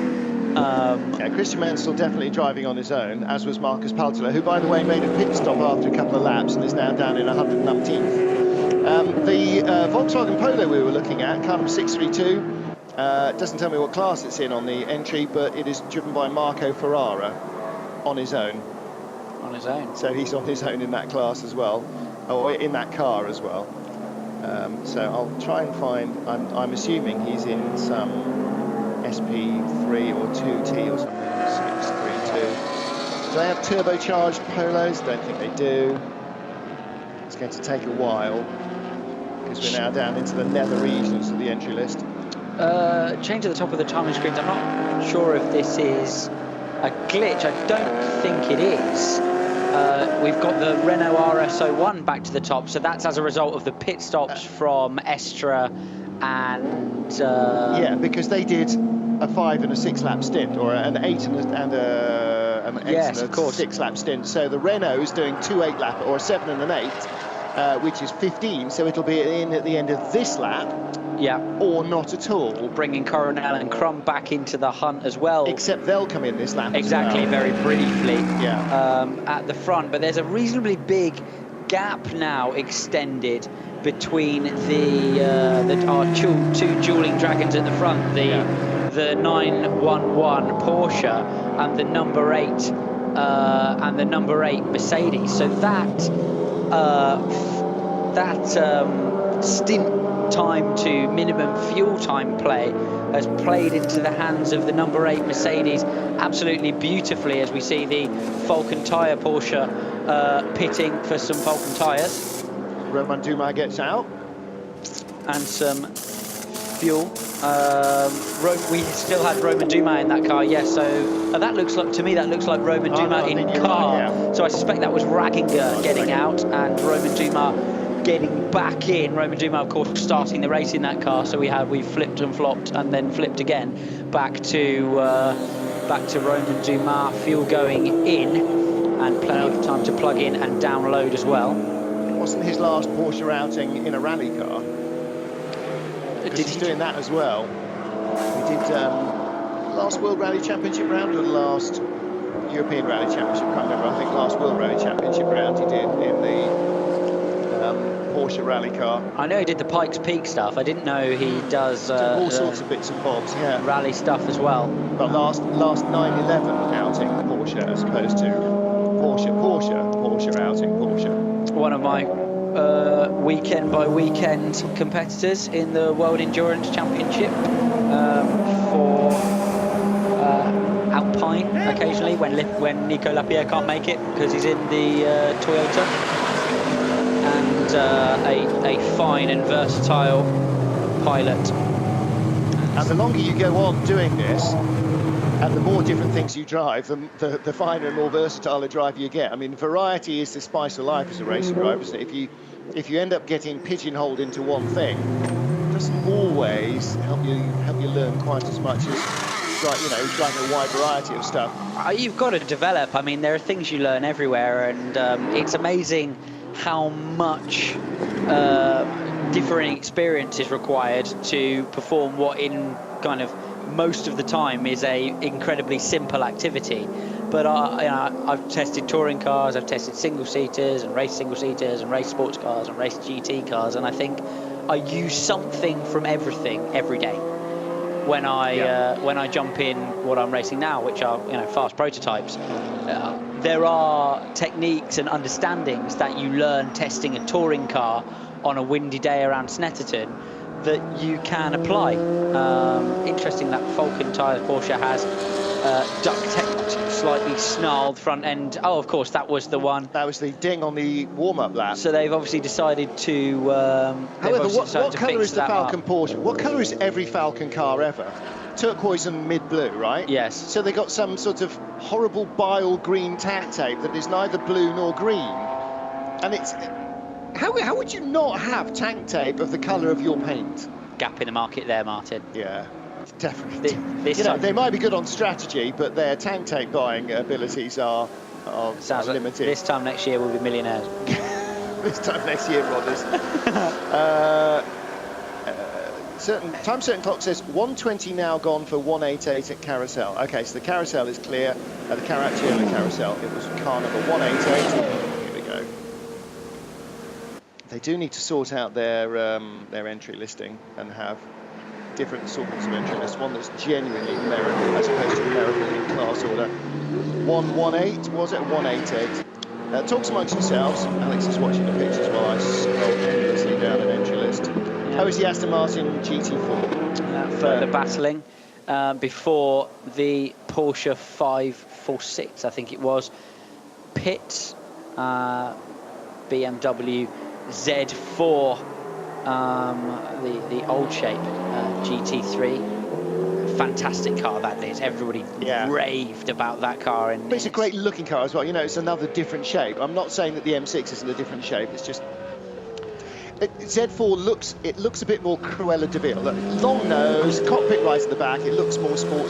Christian Menzel definitely driving on his own, as was Marcus Paltolo, who, by the way, made a pit stop after a couple of laps and is now down in 119th. The Volkswagen Polo we were looking at, car number 632, doesn't tell me what class it's in on the entry, but it is driven by Marco Ferrara on his own. On his own? So he's on his own in that class as well, or in that car as well. So I'll try and find, I'm assuming he's in some SP3 or 2T or something, 632. Do they have turbocharged Polos? Don't think they do. It's going to take a while, because we're now down into the nether regions of the entry list. Change at the top of the timing screens. I'm not sure if this is a glitch. I don't think it is. We've got the Renault RS01 back to the top, so that's as a result of the pit stops from Estra and... yeah, because they did a 5 and a 6 lap stint, or an 8 and a 6 lap stint. So the Renault is doing 2 8 lap, or a 7 and an 8, which is 15. So it'll be in at the end of this lap, or not at all. Bringing Coronel and Crum back into the hunt as well. Except they'll come in this lap. Exactly, as well. very briefly. At the front, but there's a reasonably big gap now extended between our two dueling dragons at the front, the 911 Porsche and the number 8 Mercedes. So that stint time to minimum fuel time play has played into the hands of the number 8 Mercedes absolutely beautifully, as we see the Falcon tyre Porsche pitting for some Falcon tyres. Romain Dumas gets out. And some fuel. We still had Romain Dumas in that car, yes. So that looks like, to me, that looks like Romain Dumas in car. Right, yeah. So I suspect that was Ragginger getting out and Romain Dumas getting back in. Romain Dumas, of course, starting the race in that car. So we flipped and flopped and then flipped again back to Romain Dumas. Fuel going in and plenty of time to plug in and download as well. It wasn't his last Porsche outing in a rally car. He's doing that as well. He did last World Rally Championship round or the last European Rally Championship, I can't remember. I think last World Rally Championship round he did in the Porsche rally car. I know he did the Pikes Peak stuff. I didn't know he does all sorts of bits and bobs, yeah. Rally stuff as well. But last 9/11 outing Porsche as opposed to Porsche outing Porsche. One of my weekend by weekend competitors in the World Endurance Championship for Alpine occasionally when Nico Lapierre can't make it because he's in the Toyota, and a fine and versatile pilot. And the longer you go on doing this, and the more different things you drive, the finer and more versatile a driver you get. I mean, variety is the spice of life as a racing driver, isn't it? If you end up getting pigeonholed into one thing, it doesn't always help you learn quite as much as driving a wide variety of stuff. You've got to develop. I mean, there are things you learn everywhere, and it's amazing how much different experience is required to perform what in kind of most of the time is a incredibly simple activity. But I've tested touring cars, I've tested single-seaters and race single-seaters and race sports cars and race GT cars, and I think I use something from everything every day when I jump in what I'm racing now, which are fast prototypes. There are techniques and understandings that you learn testing a touring car on a windy day around Snetterton that you can apply. Interesting that Falcon tyre Porsche has duct-taped, slightly snarled front end. Oh, of course, that was the one. That was the ding on the warm-up lap. So they've obviously decided to. However, what colour is the Falcon Porsche? What colour is every Falcon car ever? Turquoise and mid-blue, right? Yes. So they got some sort of horrible bile green tack tape that is neither blue nor green, and it's. How would you not have tank tape of the colour of your paint? Gap in the market there, Martin. Yeah, definitely. They might be good on strategy, but their tank tape buying abilities are limited. Like this time next year we'll be millionaires. This time next year, Rodders. Certain clock says 120 now gone for 188 at Carousel. Okay, so the Carousel is clear. The Caracciolo Carousel, it was car number 188. They do need to sort out their entry listing and have different sorts of entry lists. One that's genuinely numerical as opposed to numerical in class order. 118, was it? 188. Talks amongst yourselves. Alex is watching the pictures while I scroll endlessly down an entry list. Yeah. How is the Aston Martin GT4? Further battling before the Porsche 546, I think it was. Pitt, BMW Z4, the old shape GT3, fantastic car that is. Everybody raved about that car, and it's a great looking car as well. It's another different shape. I'm not saying that the M6 isn't a different shape. It's just Z4 looks a bit more Cruella de Vil. Long nose, cockpit right at the back. It looks more sports.